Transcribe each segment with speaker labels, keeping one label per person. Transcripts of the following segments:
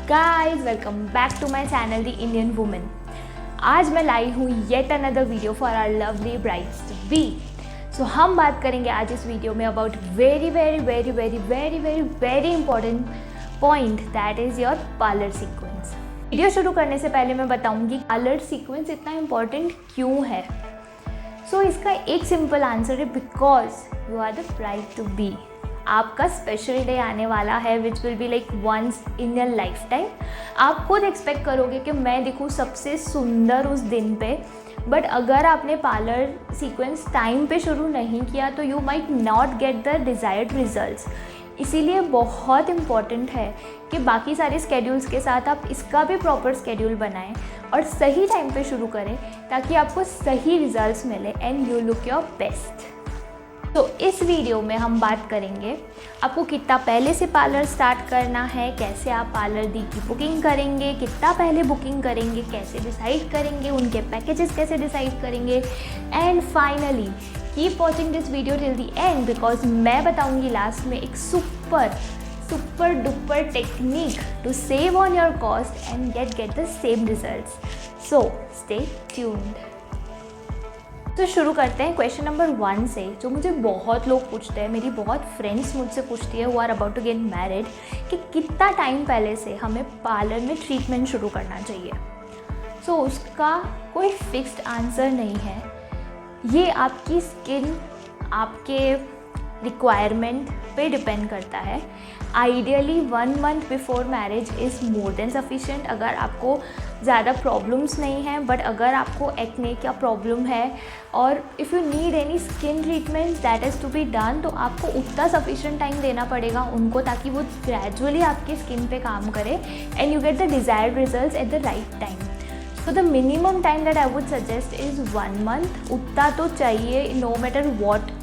Speaker 1: Guys, welcome back to my channel the Indian women. आज मैं लाई हूँ yet another video for our lovely brides to be. So हम बात करेंगे आज इस वीडियो में about very very very very very very very important point, that is your parlour sequence. Video शुरू करने से पहले मैं बताऊँगी पार्लर सीक्वेंस इतना इम्पॉर्टेंट क्यों है। सो इसका एक सिंपल आंसर है, because you are the bride to be. आपका स्पेशल डे आने वाला है which will be like once in your life time. आप खुद एक्सपेक्ट करोगे कि मैं दिखूँ सबसे सुंदर उस दिन पे, बट अगर आपने पार्लर सीक्वेंस टाइम पे शुरू नहीं किया तो you might not gate the desired results. इसीलिए बहुत इम्पॉर्टेंट है कि बाकी सारे स्केड्यूल्स के साथ आप इसका भी प्रॉपर स्केड्यूल बनाएं और सही टाइम पे शुरू करें ताकि आपको सही रिजल्ट्स मिले and you look your best. तो इस वीडियो में हम बात करेंगे आपको कितना पहले से पार्लर स्टार्ट करना है, कैसे आप पार्लर दी की बुकिंग करेंगे, कितना पहले बुकिंग करेंगे, कैसे डिसाइड करेंगे, उनके पैकेजेस कैसे डिसाइड करेंगे, and finally keep watching this video till the end because मैं बताऊंगी लास्ट में एक super duper technique to save on your cost and get the same results. So stay tuned. तो शुरू करते हैं क्वेश्चन नंबर 1 से, जो मुझे बहुत लोग पूछते हैं, मेरी बहुत फ्रेंड्स मुझसे पूछती है who are about to get married, कि कितना टाइम पहले से हमें पार्लर में ट्रीटमेंट शुरू करना चाहिए। सो उसका कोई फिक्स्ड आंसर नहीं है। ये आपकी स्किन, आपके रिक्वायरमेंट पे डिपेंड करता है। Ideally 1 month before marriage is more than sufficient अगर आपको ज़्यादा प्रॉब्लम्स नहीं हैं। बट अगर आपको एक्ने का प्रॉब्लम है और if you need any skin treatment that is to be done, तो आपको उतना सफिशेंट टाइम देना पड़ेगा उनको ताकि वो ग्रेजुअली आपकी स्किन पे काम करे and you get the desired results at the right time. So the minimum time that I would suggest is 1 month. उतना तो चाहिए no matter what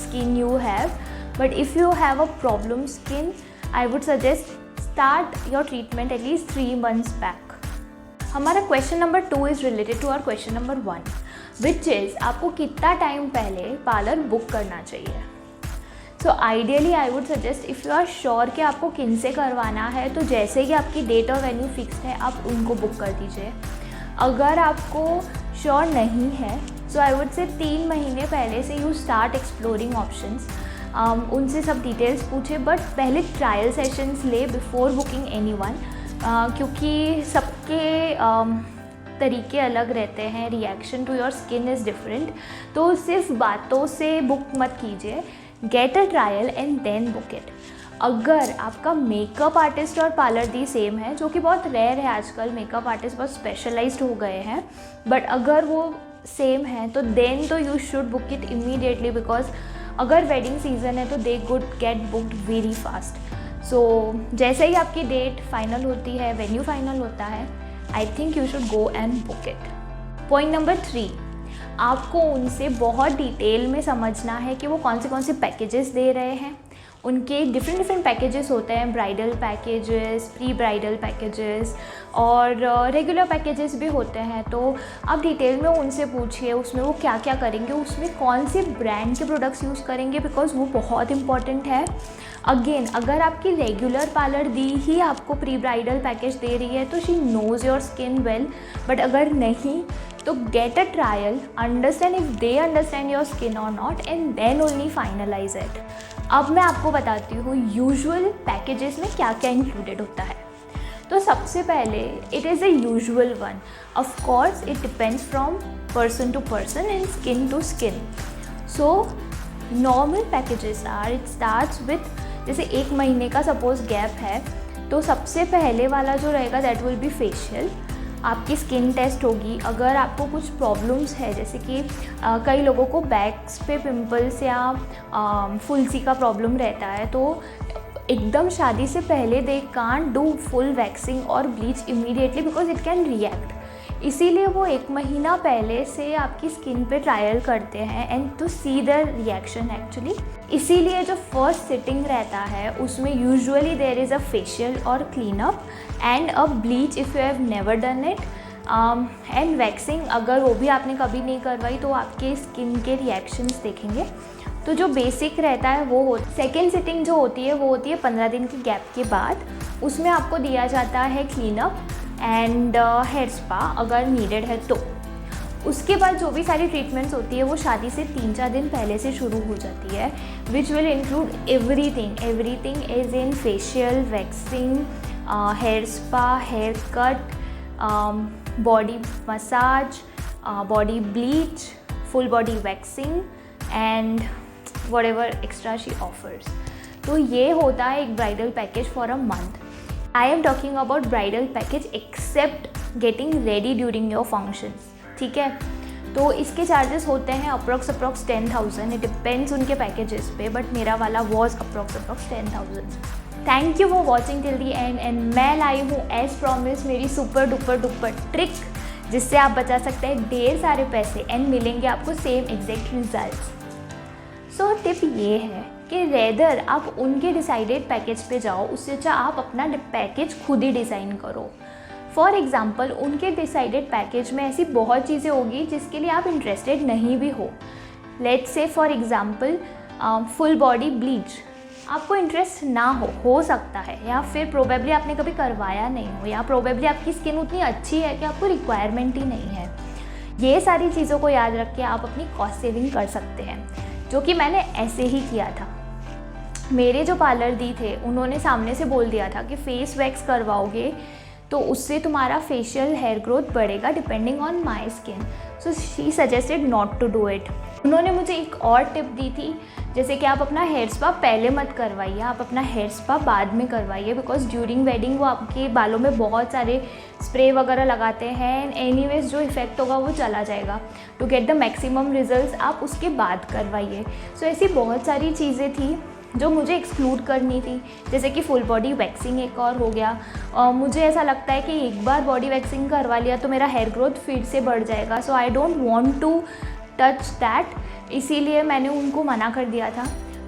Speaker 1: skin you have, but if you have a problem skin I would suggest start your treatment at least 3 months back. हमारा question number 2 is related to our question number 1 which is आपको कितना time पहले parlour book करना चाहिए। So ideally I would suggest if you are sure कि आपको किन से करवाना है तो जैसे ही आपकी डेट और वेन्यू फिक्स है आप उनको बुक कर दीजिए। अगर आपको श्योर नहीं है सो आई वुड से 3 महीने पहले से यू स्टार्ट एक्सप्लोरिंग ऑप्शंस। उनसे सब डिटेल्स पूछे, बट पहले ट्रायल सेशंस ले बिफोर बुकिंग एनीवन, क्योंकि सबके तरीके अलग रहते हैं, reaction to your skin is different. तो सिर्फ बातों से बुक मत कीजिए, get a trial and then book it. अगर आपका मेकअप आर्टिस्ट और पार्लर दी सेम है, जो कि बहुत रेयर है आजकल, मेकअप आर्टिस्ट बहुत स्पेशलाइज्ड हो गए हैं, बट अगर वो सेम है तो देन तो you should book it immediately because अगर वेडिंग सीजन है तो they could get booked very fast. So जैसे ही आपकी डेट फाइनल होती है, वेन्यू फाइनल होता है, I think you should go and book it. Point number 3, आपको उनसे बहुत डिटेल में समझना है कि वो कौन से पैकेजेस दे रहे हैं। उनके डिफरेंट पैकेजेस होते हैं, bridal packages, pre bridal packages और रेगुलर पैकेजेस भी होते हैं। तो आप डिटेल में उनसे पूछिए उसमें वो क्या क्या करेंगे, उसमें कौन से ब्रांड के प्रोडक्ट्स यूज़ करेंगे बिकॉज वो बहुत इंपॉर्टेंट है। अगेन अगर आपकी रेगुलर पार्लर दी ही आपको प्री ब्राइडल पैकेज दे रही है तो she knows your skin well, but अगर नहीं तो get a trial, understand if they understand your skin और not and then only finalise it. अब मैं आपको बताती हूँ यूजुअल पैकेजेस में क्या क्या इंक्लूडेड होता है। तो सबसे पहले it is a usual one, of course it depends from person to person and skin to skin. So normal packages are, it starts with जैसे 1 महीने का सपोज गैप है तो सबसे पहले वाला जो रहेगा दैट विल बी फेशियल। आपकी स्किन टेस्ट होगी। अगर आपको कुछ प्रॉब्लम्स है जैसे कि कई लोगों को बैक्स पे पिंपल्स या फुलसी का प्रॉब्लम रहता है तो एकदम शादी से पहले they can't do full waxing और bleach immediately because it can react. इसीलिए वो 1 महीना पहले से आपकी स्किन पे ट्रायल करते हैं and to see the reaction actually. इसीलिए जो फर्स्ट सिटिंग रहता है उसमें usually there is a facial और clean up and a bleach if you have never done it and waxing अगर वो भी आपने कभी नहीं करवाई तो आपके स्किन के रिएक्शंस देखेंगे। तो जो बेसिक रहता है वो सेकेंड सिटिंग जो होती है वो होती है 15 दिन के गैप के बाद। उसमें आपको दिया जाता है क्लीनअप एंड हेयर स्पा अगर नीडेड है तो। उसके बाद जो भी सारी ट्रीटमेंट्स होती है वो शादी से 3-4 दिन पहले से शुरू हो जाती है, which will include everything is in facial, waxing, hair spa, hair cut, body massage, body bleach, full body waxing and whatever extra she offers। तो ये होता है एक bridal package for a month. I am talking about bridal package except getting ready during your functions, ठीक है। तो इसके charges होते हैं अप्रॉक्स 10,000, इट डिपेंड्स उनके पैकेजेस पे, बट मेरा वाला was approx 10,000। Thank you for watching till the and मैं लाई हूँ एज प्रॉमिस मेरी सुपर डुपर ट्रिक, जिससे आप बचा सकते हैं ढेर सारे पैसे एंड मिलेंगे आपको same exact results. So tip ये है कि रेदर आप उनके डिसाइडेड पैकेज पे जाओ, उससे अच्छा आप अपना पैकेज खुद ही डिज़ाइन करो। फॉर एग्ज़ाम्पल उनके डिसाइडेड पैकेज में ऐसी बहुत चीज़ें होगी जिसके लिए आप इंटरेस्टेड नहीं भी हो। Let's say for example full body bleach आपको इंटरेस्ट ना हो सकता है, या फिर प्रोबेबली आपने कभी करवाया नहीं हो, या प्रोबेबली आपकी स्किन उतनी अच्छी है कि आपको रिक्वायरमेंट ही नहीं है। ये सारी चीज़ों को याद रख के आप अपनी कॉस्ट सेविंग कर सकते हैं, जो कि मैंने ऐसे ही किया था। मेरे जो पार्लर दी थे उन्होंने सामने से बोल दिया था कि फेस वैक्स करवाओगे तो उससे तुम्हारा फेशियल हेयर ग्रोथ बढ़ेगा depending on my skin, so she suggested not to do it. उन्होंने मुझे एक और टिप दी थी, जैसे कि आप अपना हेयर स्पा पहले मत करवाइए, आप अपना हेयर स्पा बाद में करवाइए, बिकॉज ड्यूरिंग वेडिंग वो आपके बालों में बहुत सारे स्प्रे वगैरह लगाते हैं एंड एनीवेज जो इफेक्ट होगा वो चला जाएगा। To get the maximum results आप उसके बाद करवाइए। सो ऐसी बहुत सारी चीज़ें थी जो मुझे एक्सक्लूड करनी थी, जैसे कि फुल बॉडी वैक्सिंग एक और हो गया। मुझे ऐसा लगता है कि एक बार बॉडी वैक्सिंग करवा लिया तो मेरा हेयर ग्रोथ फिर से बढ़ जाएगा, so I don't want to touch that, इसीलिए मैंने उनको मना कर दिया था।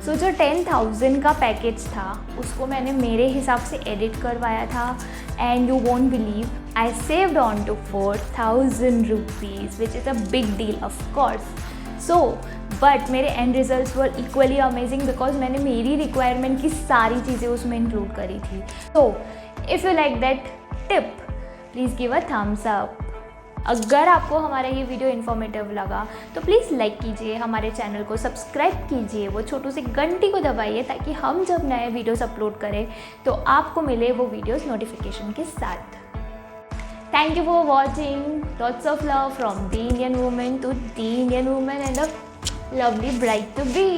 Speaker 1: सो जो 10,000 का पैकेज था उसको मैंने मेरे हिसाब से एडिट करवाया था and you won't believe I saved on to 4,000 rupees, which is a big deal of course. So but मेरे end results were equally amazing because मैंने मेरी रिक्वायरमेंट की सारी चीज़ें उसमें इंक्लूड करी थी। So if you like that tip please give a thumbs up. अगर आपको हमारा ये वीडियो इन्फॉर्मेटिव लगा तो प्लीज़ लाइक कीजिए, हमारे चैनल को सब्सक्राइब कीजिए, वो छोटू सी घंटी को दबाइए ताकि हम जब नए वीडियोस अपलोड करें तो आपको मिले वो वीडियोस नोटिफिकेशन के साथ। Thank you for watching. Lots of love from the Indian woman to the Indian woman and a lovely bride to be.